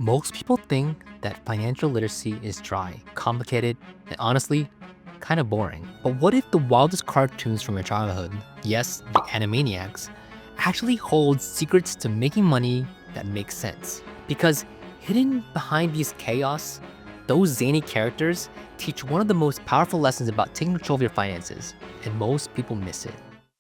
Most people think that financial literacy is dry, complicated, and honestly, kind of boring. But what if the wildest cartoons from your childhood, yes, the Animaniacs, actually hold secrets to making money that make sense? Because hidden behind these chaos, those zany characters teach one of the most powerful lessons about taking control of your finances, and most people miss it.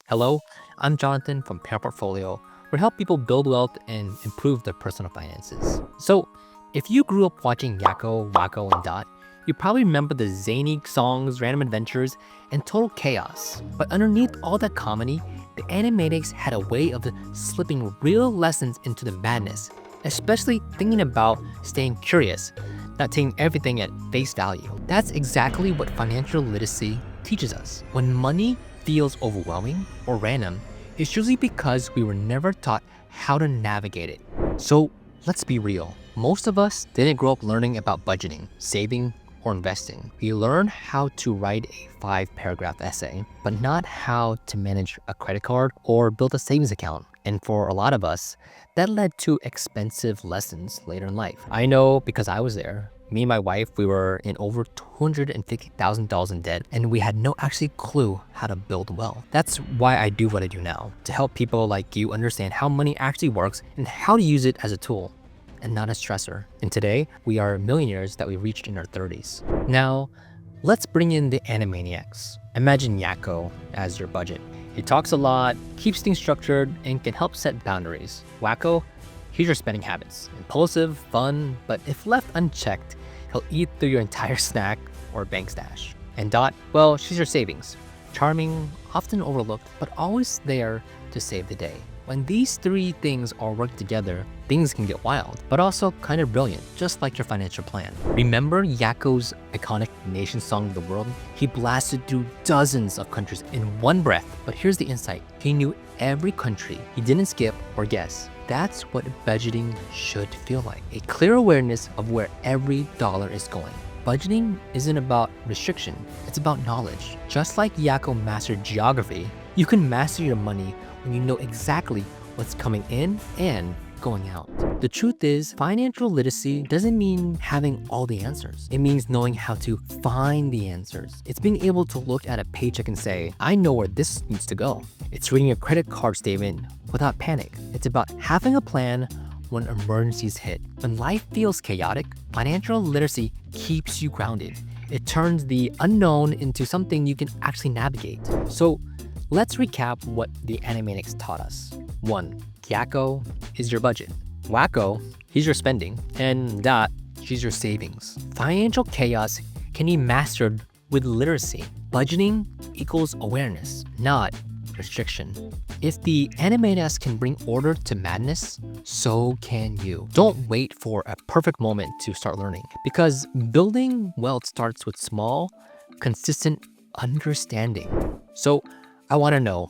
Hello, I'm Jonathan from Parent Portfolio, where we help people build wealth and improve their personal finances. So, if you grew up watching Yakko, Wakko, and Dot, you probably remember the zany songs, random adventures, and total chaos. But underneath all that comedy, the Animaniacs had a way of slipping real lessons into the madness, especially thinking about staying curious, not taking everything at face value. That's exactly what financial literacy teaches us. When money feels overwhelming or random, it's usually because we were never taught how to navigate it. So let's be real. Most of us didn't grow up learning about budgeting, saving, or investing. We learned how to write a 5-paragraph essay, but not how to manage a credit card or build a savings account. And for a lot of us, that led to expensive lessons later in life. I know because I was there. Me and my wife, we were in over $250,000 in debt, and we had no actually clue how to build wealth. That's why I do what I do now, to help people like you understand how money actually works and how to use it as a tool and not a stressor. And today, we are millionaires that we reached in our 30s. Now, let's bring in the Animaniacs. Imagine Yakko as your budget. He talks a lot, keeps things structured, and can help set boundaries. Wakko, here's your spending habits. Impulsive, fun, but if left unchecked, he'll eat through your entire snack or bank stash. And Dot, well, she's your savings. Charming, often overlooked, but always there to save the day. When these three things all work together, things can get wild, but also kind of brilliant, just like your financial plan. Remember Yakko's iconic nation song of the world? He blasted through dozens of countries in one breath, but here's the insight. He knew every country. He didn't skip or guess. That's what budgeting should feel like. A clear awareness of where every dollar is going. Budgeting isn't about restriction, it's about knowledge. Just like Yakko mastered geography, you can master your money when you know exactly what's coming in and going out. The truth is, financial literacy doesn't mean having all the answers. It means knowing how to find the answers. It's being able to look at a paycheck and say, I know where this needs to go. It's reading a credit card statement without panic. It's about having a plan when emergencies hit. When life feels chaotic, financial literacy keeps you grounded. It turns the unknown into something you can actually navigate. So let's recap what the Animaniacs taught us. 1. Yakko is your budget. Wakko, he's your spending. And Dot, she's your savings. Financial chaos can be mastered with literacy. Budgeting equals awareness, not restriction. If the Animaniacs can bring order to madness, so can you. Don't wait for a perfect moment to start learning, because building wealth starts with small, consistent understanding. So I want to know,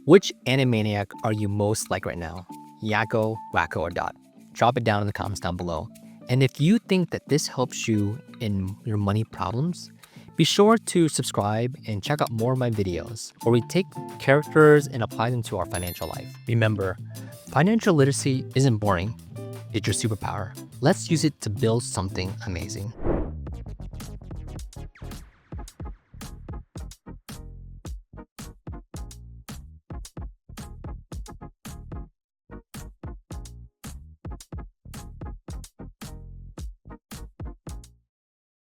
which Animaniac are you most like right now? Yakko, Wakko, or Dot? Drop it down in the comments down below. And if you think that this helps you in your money problems, be sure to subscribe and check out more of my videos where we take characters and apply them to our financial life. Remember, financial literacy isn't boring, it's your superpower. Let's use it to build something amazing.